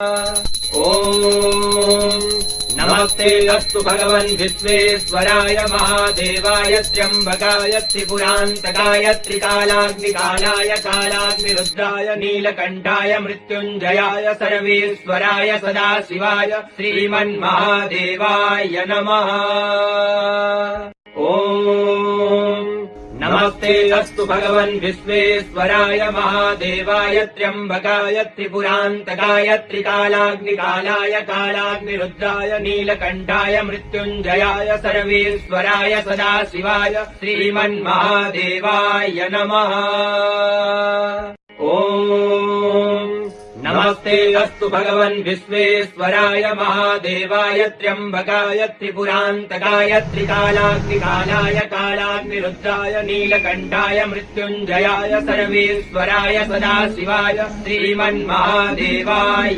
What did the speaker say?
ॐ नमस्ते अस्तु भगवन् विश्वेश्वराय महादेवाय त्र्यम्बकाय त्रिपुरान्तकाय त्रिकालाग्निकालाय कालाग्निरुद्राय नीलकण्ठाय मृत्युञ्जयाय सर्वेश्वराय सदाशिवाय श्रीमन्महादेवाय नमः। ॐ नमस्ते अस्तु भगवन् विश्वेश्वराय महादेवाय त्र्यम्बकाय त्रिपुरान्तकाय त्रिकालाग्निकालाय कालाग्निरुद्राय नीलकण्ठाय मृत्युञ्जयाय सर्वेश्वराय सदाशिवाय श्रीमन्महादेवाय नमः। ॐ नमस्ते अस्तु भगवन् विश्वेश्वराय महादेवाय त्र्यम्बकाय त्रिपुरान्तकाय त्रिकालाग्निकालाय कालाग्निरुद्राय नीलकण्ठाय मृत्युञ्जयाय सर्वेश्वराय सदाशिवाय श्रीमन्महादेवाय